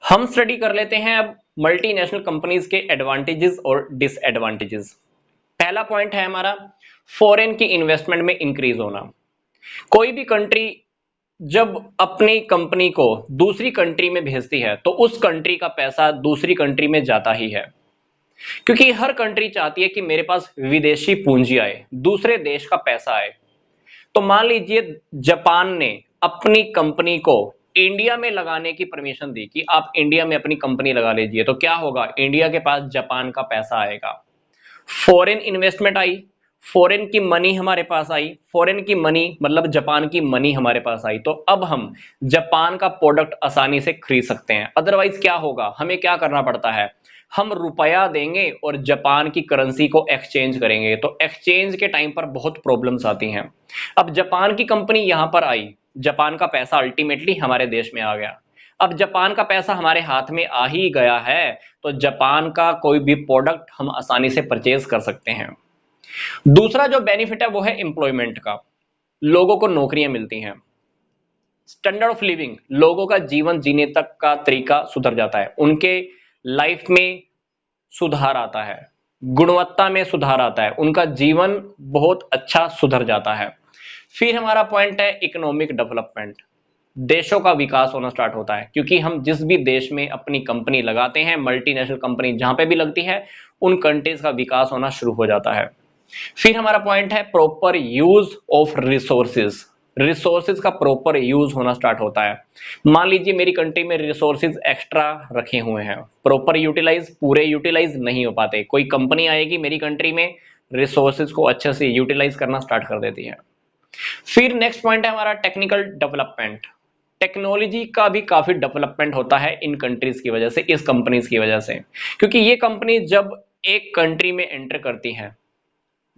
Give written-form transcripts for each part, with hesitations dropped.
हम स्टडी कर लेते हैं अब मल्टीनेशनल कंपनीज के एडवांटेजेस और डिसएडवांटेजेस। पहला पॉइंट है हमारा फॉरेन की इन्वेस्टमेंट में इंक्रीज होना। कोई भी कंट्री जब अपनी कंपनी को दूसरी कंट्री में भेजती है तो उस कंट्री का पैसा दूसरी कंट्री में जाता ही है, क्योंकि हर कंट्री चाहती है कि मेरे पास विदेशी पूंजी आए, दूसरे देश का पैसा आए। तो मान लीजिए जापान ने अपनी कंपनी को इंडिया में लगाने की परमिशन दी कि आप इंडिया में अपनी कंपनी लगा लीजिए, तो क्या होगा, इंडिया के पास जापान का पैसा आएगा, फॉरेन इन्वेस्टमेंट आई, फॉरेन की मनी हमारे पास आई, फॉरेन की मनी मतलब जापान की मनी हमारे पास आई, तो अब हम जापान का प्रोडक्ट आसानी से खरीद सकते हैं। अदरवाइज क्या होगा, हमें क्या करना पड़ता है, हम रुपया देंगे और जापान की करेंसी को एक्सचेंज करेंगे, तो एक्सचेंज के टाइम पर बहुत प्रॉब्लम्स आती हैं। अब जापान की कंपनी यहां पर आई, जापान का पैसा अल्टीमेटली हमारे देश में आ गया। अब जापान का पैसा हमारे हाथ में आ ही गया है, तो जापान का कोई भी प्रोडक्ट हम आसानी से परचेज कर सकते हैं। दूसरा जो बेनिफिट है वो है एम्प्लॉयमेंट का, लोगों को नौकरियां मिलती हैं। स्टैंडर्ड ऑफ लिविंग, लोगों का जीवन जीने तक का तरीका सुधर जाता है, उनके लाइफ में सुधार आता है, गुणवत्ता में सुधार आता है, उनका जीवन बहुत अच्छा सुधर जाता है। फिर हमारा पॉइंट है इकोनॉमिक डेवलपमेंट, देशों का विकास होना स्टार्ट होता है, क्योंकि हम जिस भी देश में अपनी कंपनी लगाते हैं, मल्टीनेशनल कंपनी जहां पे भी लगती है, उन कंट्रीज का विकास होना शुरू हो जाता है। फिर हमारा पॉइंट है proper use of resources, resources का प्रॉपर यूज होना स्टार्ट होता है। मान लीजिए मेरी कंट्री में रिसोर्सेज एक्स्ट्रा रखे हुए हैं, प्रॉपर यूटिलाइज, पूरे यूटिलाइज नहीं हो पाते, कोई कंपनी आएगी मेरी कंट्री में, रिसोर्सेज को अच्छे से यूटिलाइज करना स्टार्ट कर देती है। फिर नेक्स्ट पॉइंट है हमारा टेक्निकल डेवलपमेंट, टेक्नोलॉजी का भी काफी डेवलपमेंट होता है इन कंट्रीज की वजह से, इस कंपनीज की वजह से, क्योंकि ये कंपनी जब एक कंट्री में एंटर करती है,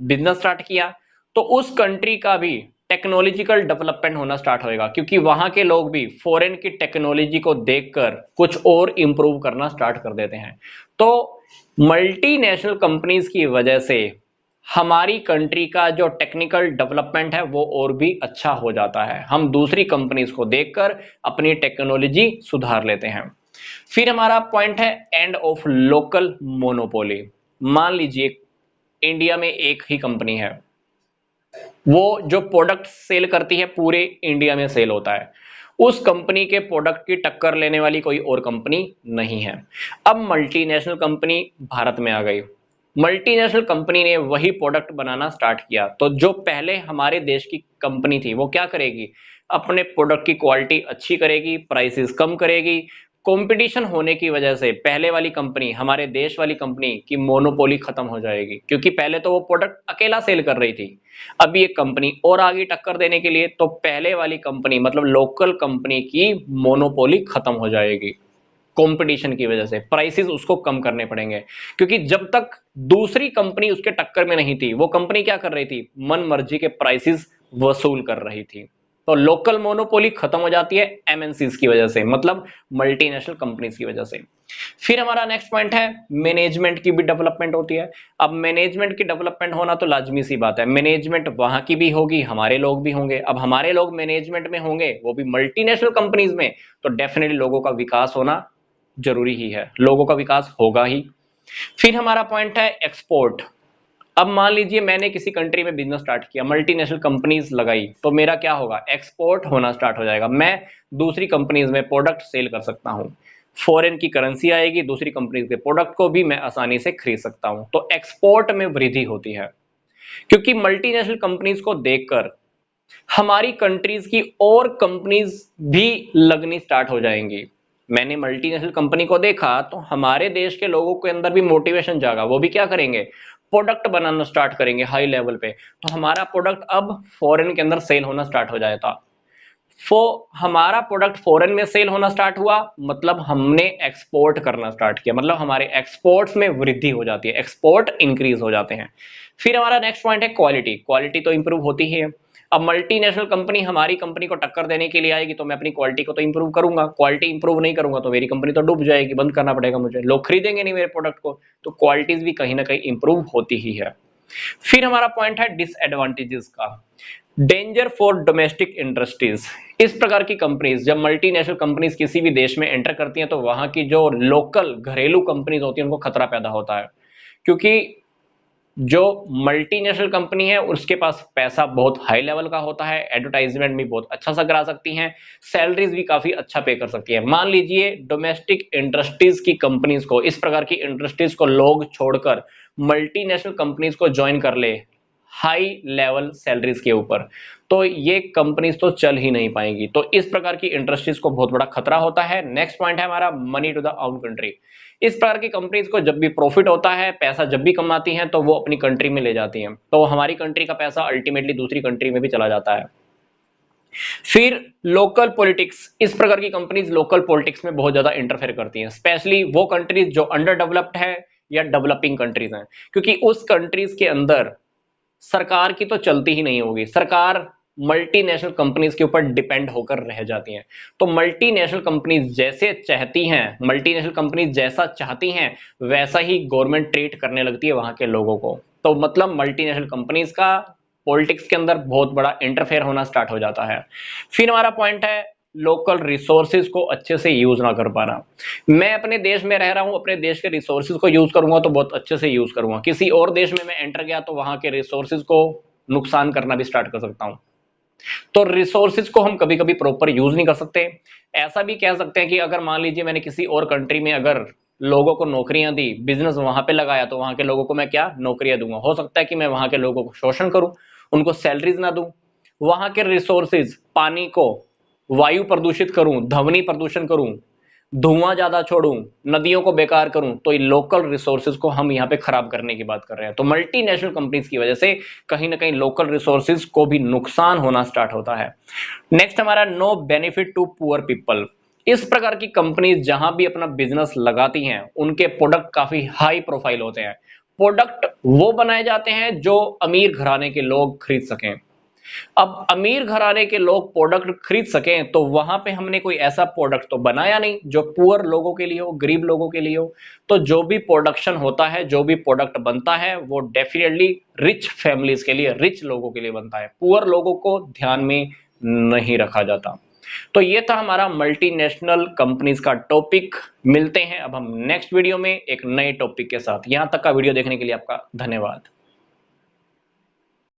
बिजनेस स्टार्ट किया, तो उस कंट्री का भी टेक्नोलॉजिकल डेवलपमेंट होना स्टार्ट होएगा, क्योंकि वहां के लोग भी फॉरेन की टेक्नोलॉजी को देखकर कुछ और इंप्रूव करना स्टार्ट कर देते हैं। तो मल्टीनेशनल कंपनीज की वजह से हमारी कंट्री का जो टेक्निकल डेवलपमेंट है वो और भी अच्छा हो जाता है, हम दूसरी कंपनीज को देखकर अपनी टेक्नोलॉजी सुधार लेते हैं। फिर हमारा पॉइंट है एंड ऑफ लोकल मोनोपोली। मान लीजिए इंडिया में एक ही कंपनी है, वो जो प्रोडक्ट सेल करती है पूरे इंडिया में सेल होता है, उस कंपनी के प्रोडक्ट की टक्कर लेने वाली कोई और कंपनी नहीं है। अब मल्टीनेशनल कंपनी भारत में आ गई, मल्टीनेशनल कंपनी ने वही प्रोडक्ट बनाना स्टार्ट किया, तो जो पहले हमारे देश की कंपनी थी वो क्या करेगी, अपने प्रोडक्ट की क्वालिटी अच्छी करेगी, प्राइसेस कम करेगी। कंपटीशन होने की वजह से पहले वाली कंपनी, हमारे देश वाली कंपनी की मोनोपोली खत्म हो जाएगी, क्योंकि पहले तो वो प्रोडक्ट अकेला सेल कर रही थी, अब ये कंपनी और आगे टक्कर देने के लिए, तो पहले वाली कंपनी मतलब लोकल कंपनी की मोनोपोली खत्म हो जाएगी। कंपटीशन की वजह से प्राइसेस उसको कम करने पड़ेंगे, क्योंकि जब तक दूसरी कंपनी उसके टक्कर में नहीं थी, वो कंपनी क्या कर रही थी, मन मर्जी के प्राइसेस वसूल कर रही थी। तो लोकल मोनोपोली खत्म हो जाती है एमएनसीज की वजह से, मतलब मल्टीनेशनल कंपनीज की वजह से। फिर हमारा नेक्स्ट पॉइंट है मैनेजमेंट की भी डेवलपमेंट होती है। अब मैनेजमेंट की डेवलपमेंट होना तो लाजमी सी बात है, मैनेजमेंट वहां की भी होगी, हमारे लोग भी होंगे। अब हमारे लोग मैनेजमेंट में होंगे, वो भी मल्टीनेशनल कंपनीज में, तो डेफिनेटली लोगों का विकास होना जरूरी ही है, लोगों का विकास होगा ही। फिर हमारा पॉइंट है एक्सपोर्ट। अब मान लीजिए मैंने किसी कंट्री में बिजनेस स्टार्ट किया, मल्टीनेशनल कंपनीज लगाई, तो मेरा क्या होगा, एक्सपोर्ट होना स्टार्ट हो जाएगा, मैं दूसरी कंपनीज में प्रोडक्ट सेल कर सकता हूं, फॉरेन की करेंसी आएगी, दूसरी कंपनीज के प्रोडक्ट को भी मैं आसानी से खरीद सकता हूं, तो एक्सपोर्ट में वृद्धि होती है। क्योंकि मल्टीनेशनल कंपनीज को देखकर हमारी कंट्रीज की और कंपनीज भी लगनी स्टार्ट हो जाएंगी। मैंने मल्टीनेशनल कंपनी को देखा तो हमारे देश के लोगों के अंदर भी मोटिवेशन जागा, वो भी क्या करेंगे, प्रोडक्ट बनाना स्टार्ट करेंगे हाई लेवल पे, तो हमारा प्रोडक्ट अब फॉरेन के अंदर सेल होना स्टार्ट हो जाएगा। हमारा प्रोडक्ट फॉरेन में सेल होना स्टार्ट हुआ, मतलब हमने एक्सपोर्ट करना स्टार्ट किया, मतलब हमारे एक्सपोर्ट्स में वृद्धि हो जाती है, एक्सपोर्ट इंक्रीज हो जाते हैं। फिर हमारा नेक्स्ट पॉइंट है क्वालिटी, क्वालिटी तो इंप्रूव होती ही है। अब मल्टीनेशनल कंपनी हमारी कंपनी को टक्कर देने के लिए आएगी, तो मैं अपनी क्वालिटी को तो इंप्रूव करूंगा, क्वालिटी इंप्रूव नहीं करूंगा तो मेरी कंपनी तो डूब जाएगी, बंद करना पड़ेगा मुझे, लोग खरीदेंगे नहीं मेरे प्रोडक्ट को, तो क्वालिटीज भी कहीं ना कहीं इंप्रूव होती ही है। फिर हमारा पॉइंट है डिसएडवांटेजेस का। Danger for domestic industries. इस प्रकार की कंपनीज, जब मल्टीनेशनल कंपनीज किसी भी देश में एंटर करती हैं तो वहां की जो लोकल घरेलू कंपनीज होती हैं उनको खतरा पैदा होता है, क्योंकि जो मल्टीनेशनल कंपनी है उसके पास पैसा बहुत हाई लेवल का होता है, एडवर्टाइजमेंट भी बहुत अच्छा सा करा सकती हैं, सैलरीज भी काफी अच्छा पे कर सकती है। मान लीजिए डोमेस्टिक इंडस्ट्रीज की कंपनीज को, इस प्रकार की इंडस्ट्रीज को लोग छोड़कर मल्टीनेशनल कंपनीज को ज्वाइन कर ले हाई लेवल सैलरीज के ऊपर, तो ये कंपनीज तो चल ही नहीं पाएंगी। तो इस प्रकार की इंडस्ट्रीज को बहुत बड़ा खतरा होता है। नेक्स्ट पॉइंट है हमारा मनी टू द आउन कंट्री। इस प्रकार की कंपनीज को जब भी प्रॉफिट होता है, पैसा जब भी कमाती हैं, तो वो अपनी कंट्री में ले जाती हैं, तो हमारी कंट्री का पैसा अल्टीमेटली दूसरी कंट्री में भी चला जाता है। फिर लोकल पॉलिटिक्स। इस प्रकार की कंपनीज लोकल पॉलिटिक्स में बहुत ज्यादा इंटरफेयर करती हैं, स्पेशली वो कंट्रीज जो अंडर डेवलप्ड है या डेवलपिंग कंट्रीज हैं, क्योंकि उस कंट्रीज के अंदर सरकार की तो चलती ही नहीं होगी, सरकार मल्टीनेशनल कंपनीज के ऊपर डिपेंड होकर रह जाती हैं। तो मल्टीनेशनल कंपनीज जैसे चाहती हैं, मल्टीनेशनल कंपनीज जैसा चाहती हैं वैसा ही गवर्नमेंट ट्रीट करने लगती है वहां के लोगों को। तो मतलब मल्टीनेशनल कंपनीज का पॉलिटिक्स के अंदर बहुत बड़ा इंटरफेयर होना स्टार्ट हो जाता है। फिर हमारा पॉइंट है लोकल रिसोर्सेज को अच्छे से यूज ना कर पाना। मैं अपने देश में रह रहा हूं, अपने देश के रिसोर्सेज को यूज करूंगा तो बहुत अच्छे से यूज करूंगा, किसी और देश में मैं एंटर गया तो वहां के रिसोर्सेज को नुकसान करना भी स्टार्ट कर सकता हूं। तो रिसोर्सेज को हम कभी कभी प्रॉपर यूज नहीं कर सकते। ऐसा भी कह सकते हैं कि अगर मान लीजिए मैंने किसी और कंट्री में अगर लोगों को नौकरियां दी, बिजनेस वहां पे लगाया, तो वहां के लोगों को मैं क्या नौकरियां दूंगा। हो सकता है कि मैं वहां के लोगों को शोषण करूं, उनको सैलरीज ना दूं, वहां के रिसोर्सेज पानी को वायु प्रदूषित करूं, ध्वनि प्रदूषण करूं, धुआं ज्यादा छोड़ूं, नदियों को बेकार करूं, तो ये लोकल रिसोर्सेज को हम यहाँ पे खराब करने की बात कर रहे हैं। तो मल्टीनेशनल कंपनीज की वजह से कहीं ना कहीं लोकल रिसोर्सेज को भी नुकसान होना स्टार्ट होता है। नेक्स्ट हमारा no benefit to poor people. इस प्रकार की कंपनीज जहां भी अपना बिजनेस लगाती हैं उनके प्रोडक्ट काफी हाई प्रोफाइल होते हैं। प्रोडक्ट वो बनाए जाते हैं जो अमीर घराने के लोग खरीद सकें। अब अमीर घराने के लोग प्रोडक्ट खरीद सकें तो वहां पे हमने कोई ऐसा प्रोडक्ट तो बनाया नहीं जो पुअर लोगों के लिए हो, गरीब लोगों के लिए हो। तो जो भी प्रोडक्शन होता है, जो भी प्रोडक्ट बनता है, वो डेफिनेटली रिच फैमिलीज के लिए, रिच लोगों के लिए बनता है, पुअर लोगों को ध्यान में नहीं रखा जाता। तो ये था हमारा मल्टीनेशनल कंपनीज का टॉपिक। मिलते हैं अब हम नेक्स्ट वीडियो में एक नए टॉपिक के साथ। यहां तक का वीडियो देखने के लिए आपका धन्यवाद।